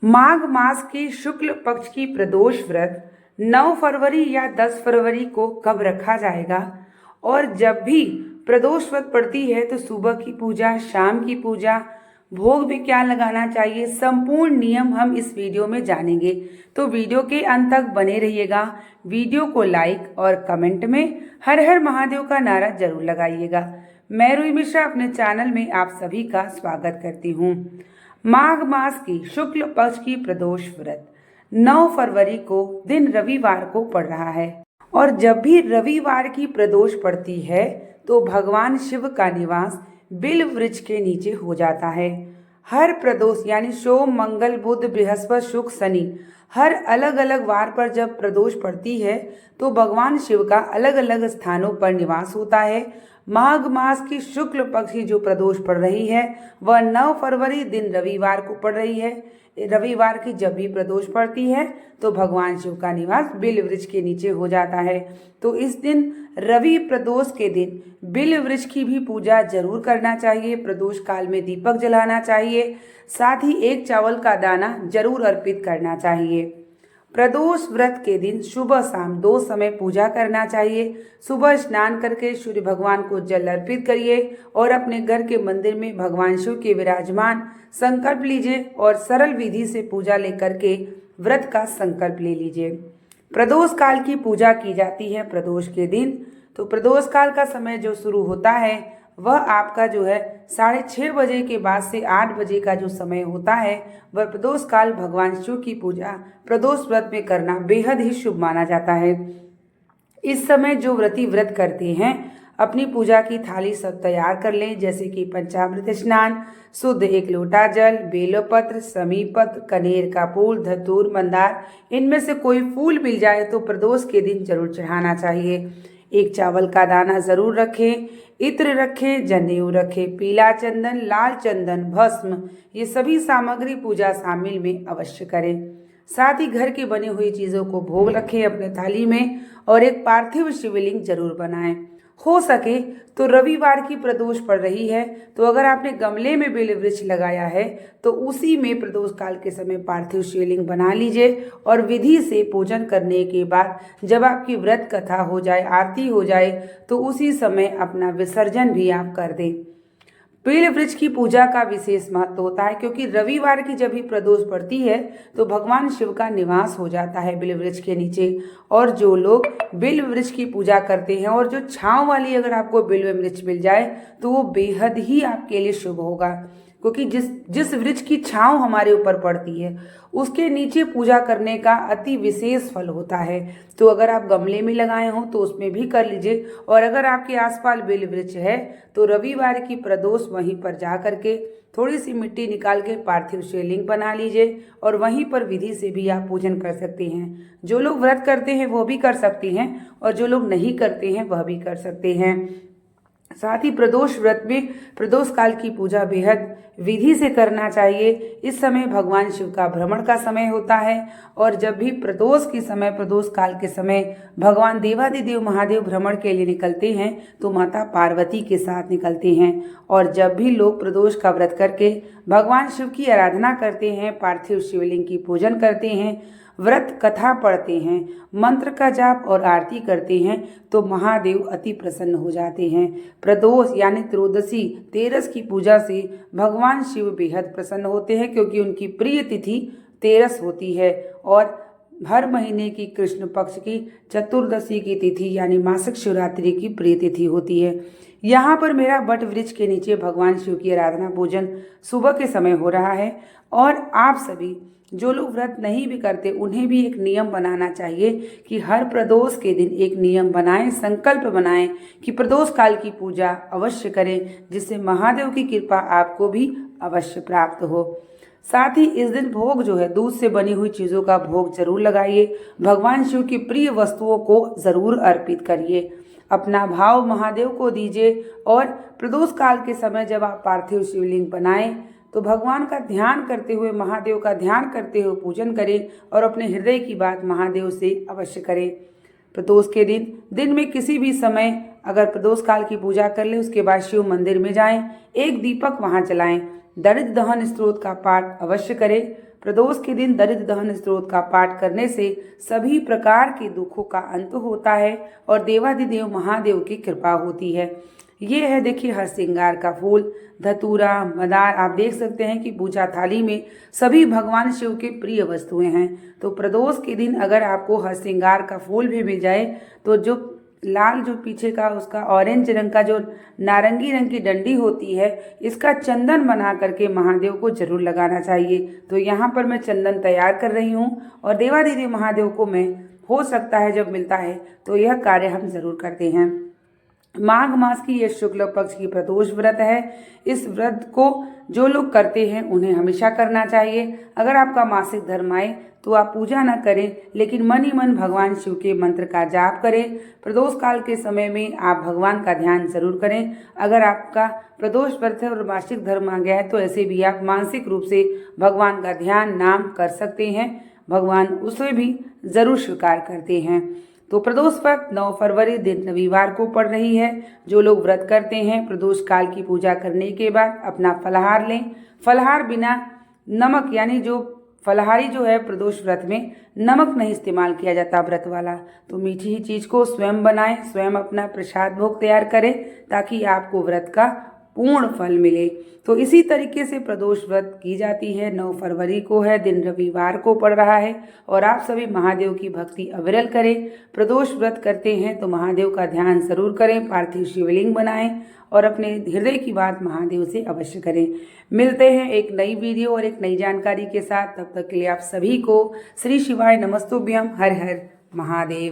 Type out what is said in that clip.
माघ मास के शुक्ल पक्ष की प्रदोष व्रत 9 फरवरी या 10 फरवरी को कब रखा जाएगा और जब भी प्रदोष व्रत पड़ती है तो सुबह की पूजा, शाम की पूजा, भोग में क्या लगाना चाहिए, संपूर्ण नियम हम इस वीडियो में जानेंगे। तो वीडियो के अंत तक बने रहिएगा। वीडियो को लाइक और कमेंट में हर हर महादेव का नारा जरूर लगाइएगा। मैं रूही मिश्रा अपने चैनल में आप सभी का स्वागत करती हूँ। माघ मास की शुक्ल पक्ष की प्रदोष व्रत 9 फरवरी को दिन रविवार को पड़ रहा है और जब भी रविवार की प्रदोष पड़ती है तो भगवान शिव का निवास बिल वृक्ष के नीचे हो जाता है। हर प्रदोष यानी सोम, मंगल, बुध, बृहस्पति, शुक्र, शनि हर अलग अलग वार पर जब प्रदोष पड़ती है तो भगवान शिव का अलग अलग स्थानों पर निवास होता है। माघ मास की शुक्ल पक्ष की जो प्रदोष पड़ रही है वह 9 फरवरी दिन रविवार को पड़ रही है। रविवार की जब भी प्रदोष पड़ती है तो भगवान शिव का निवास बिल वृक्ष के नीचे हो जाता है। तो इस दिन रवि प्रदोष के दिन बिल वृक्ष की भी पूजा जरूर करना चाहिए। प्रदोष काल में दीपक जलाना चाहिए, साथ ही एक चावल का दाना जरूर अर्पित करना चाहिए। प्रदोष व्रत के दिन सुबह शाम 2 समय पूजा करना चाहिए। सुबह स्नान करके सूर्य भगवान को जल अर्पित करिए और अपने घर के मंदिर में भगवान शिव के विराजमान संकल्प लीजिए और सरल विधि से पूजा लेकर के व्रत का संकल्प ले लीजिए। प्रदोष काल की पूजा की जाती है प्रदोष के दिन। तो प्रदोष काल का समय जो शुरू होता है वह आपका जो है 6:30 बजे के बाद से 8 बजे का जो समय होता है वह प्रदोष काल भगवान शिव की पूजा प्रदोष व्रत में करना बेहद ही शुभ माना जाता है। इस समय जो व्रती व्रत करते हैं अपनी पूजा की थाली सब तैयार कर लें, जैसे कि पंचामृत स्नान, शुद्ध 1 लोटा जल, बेलपत्र, समीपत्र, कनेर का फूल, धतूर, मंदार, इनमें से कोई फूल मिल जाए तो प्रदोष के दिन जरूर चढ़ाना चाहिए। एक चावल का दाना जरूर रखें, इत्र रखें, जनेऊ रखें, पीला चंदन, लाल चंदन, भस्म, ये सभी सामग्री पूजा शामिल में अवश्य करें। साथ ही घर की बनी हुई चीज़ों को भोग रखें अपने थाली में और एक पार्थिव शिवलिंग जरूर बनाएं। हो सके तो रविवार की प्रदोष पड़ रही है तो अगर आपने गमले में बेल वृक्ष लगाया है तो उसी में प्रदोष काल के समय पार्थिव शिवलिंग बना लीजिए और विधि से पूजन करने के बाद जब आपकी व्रत कथा हो जाए, आरती हो जाए तो उसी समय अपना विसर्जन भी आप कर दें। बेल वृक्ष की पूजा का विशेष महत्व होता है क्योंकि रविवार की जब भी प्रदोष पड़ती है तो भगवान शिव का निवास हो जाता है बेल वृक्ष के नीचे। और जो लोग बेल वृक्ष की पूजा करते हैं और जो छांव वाली अगर आपको बेल वृक्ष मिल जाए तो वो बेहद ही आपके लिए शुभ होगा, क्योंकि जिस वृक्ष की छांव हमारे ऊपर पड़ती है उसके नीचे पूजा करने का अति विशेष फल होता है। तो अगर आप गमले में लगाए हों तो उसमें भी कर लीजिए और अगर आपके आसपास बेल वृक्ष है तो रविवार की प्रदोष वहीं पर जा करके थोड़ी सी मिट्टी निकाल के पार्थिव शिवलिंग बना लीजिए और वहीं पर विधि से भी आप पूजन कर सकते हैं। जो लोग व्रत करते हैं वो भी कर सकते हैं और जो लोग नहीं करते हैं वह भी कर सकते हैं। साथ ही प्रदोष व्रत में प्रदोष काल की पूजा बेहद विधि से करना चाहिए। इस समय भगवान शिव का भ्रमण का समय होता है और जब भी प्रदोष काल के समय भगवान देवादिदेव महादेव भ्रमण के लिए निकलते हैं तो माता पार्वती के साथ निकलते हैं। और जब भी लोग प्रदोष का व्रत करके भगवान शिव की आराधना करते हैं, पार्थिव शिवलिंग की पूजन करते हैं, व्रत कथा पढ़ते हैं, मंत्र का जाप और आरती करते हैं तो महादेव अति प्रसन्न हो जाते हैं। प्रदोष यानी त्रयोदशी, तेरस की पूजा से भगवान शिव बेहद प्रसन्न होते हैं क्योंकि उनकी प्रिय तिथि तेरस होती है और हर महीने की कृष्ण पक्ष की चतुर्दशी की तिथि यानी मासिक शिवरात्रि की प्रिय तिथि होती है। यहाँ पर मेरा वट वृक्ष के नीचे भगवान शिव की आराधना पूजन सुबह के समय हो रहा है और आप सभी जो लोग व्रत नहीं भी करते उन्हें भी एक नियम बनाना चाहिए कि हर प्रदोष के दिन एक नियम बनाएं, संकल्प बनाएं कि प्रदोष काल की पूजा अवश्य करें, जिससे महादेव की कृपा आपको भी अवश्य प्राप्त हो। साथ ही इस दिन भोग जो है दूध से बनी हुई चीज़ों का भोग जरूर लगाइए। भगवान शिव की प्रिय वस्तुओं को जरूर अर्पित करिए। अपना भाव महादेव को दीजिए और प्रदोष काल के समय जब आप पार्थिव शिवलिंग बनाएं तो भगवान का ध्यान करते हुए, महादेव का ध्यान करते हुए पूजन करें और अपने हृदय की बात महादेव से अवश्य करें। प्रदोष के दिन में किसी भी समय अगर प्रदोष काल की पूजा कर ले उसके बाद शिव मंदिर में जाएं, एक दीपक वहां जलाएं, दरिद्र दहन स्त्रोत का पाठ अवश्य करें। प्रदोष के दिन दरिद्र दहन स्त्रोत का पाठ करने से सभी प्रकार के दुखों का अंत होता है और देवाधिदेव महादेव की कृपा होती है। ये है देखिए हर श्रृंगार का फूल, धतूरा, मदार। आप देख सकते हैं कि पूजा थाली में सभी भगवान शिव के प्रिय वस्तुएं हैं। तो प्रदोष के दिन अगर आपको हर श्रृंगार का फूल भी मिल जाए तो जो लाल जो पीछे का उसका ऑरेंज रंग का जो नारंगी रंग की डंडी होती है, इसका चंदन बना करके महादेव को जरूर लगाना चाहिए। तो यहाँ पर मैं चंदन तैयार कर रही हूँ और देवाधिदेव महादेव को मैं हो सकता है जब मिलता है तो यह कार्य हम जरूर करते हैं। माघ मास की यह शुक्ल पक्ष की प्रदोष व्रत है। इस व्रत को जो लोग करते हैं उन्हें हमेशा करना चाहिए। अगर आपका मासिक धर्म आए तो आप पूजा न करें, लेकिन मन ही मन भगवान शिव के मंत्र का जाप करें। प्रदोष काल के समय में आप भगवान का ध्यान जरूर करें। अगर आपका प्रदोष व्रत है और मासिक धर्म आ गया है तो ऐसे भी आप मानसिक रूप से भगवान का ध्यान नाम कर सकते हैं। भगवान उसे भी जरूर स्वीकार करते हैं। तो प्रदोष व्रत 9 फरवरी दिन रविवार को पड़ रही है। जो लोग व्रत करते हैं प्रदोष काल की पूजा करने के बाद अपना फलाहार लें। फलाहार बिना नमक, यानी जो फलाहारी जो है प्रदोष व्रत में नमक नहीं इस्तेमाल किया जाता व्रत वाला, तो मीठी ही चीज को स्वयं बनाएं, स्वयं अपना प्रसाद भोग तैयार करें ताकि आपको व्रत का पूर्ण फल मिले। तो इसी तरीके से प्रदोष व्रत की जाती है। 9 फरवरी को है, दिन रविवार को पड़ रहा है और आप सभी महादेव की भक्ति अविरल करें। प्रदोष व्रत करते हैं तो महादेव का ध्यान जरूर करें, पार्थिव शिवलिंग बनाएं और अपने हृदय की बात महादेव से अवश्य करें। मिलते हैं एक नई वीडियो और एक नई जानकारी के साथ। तब तक के लिए आप सभी को श्री शिवाय नमस्तुभ्यम। हर हर महादेव।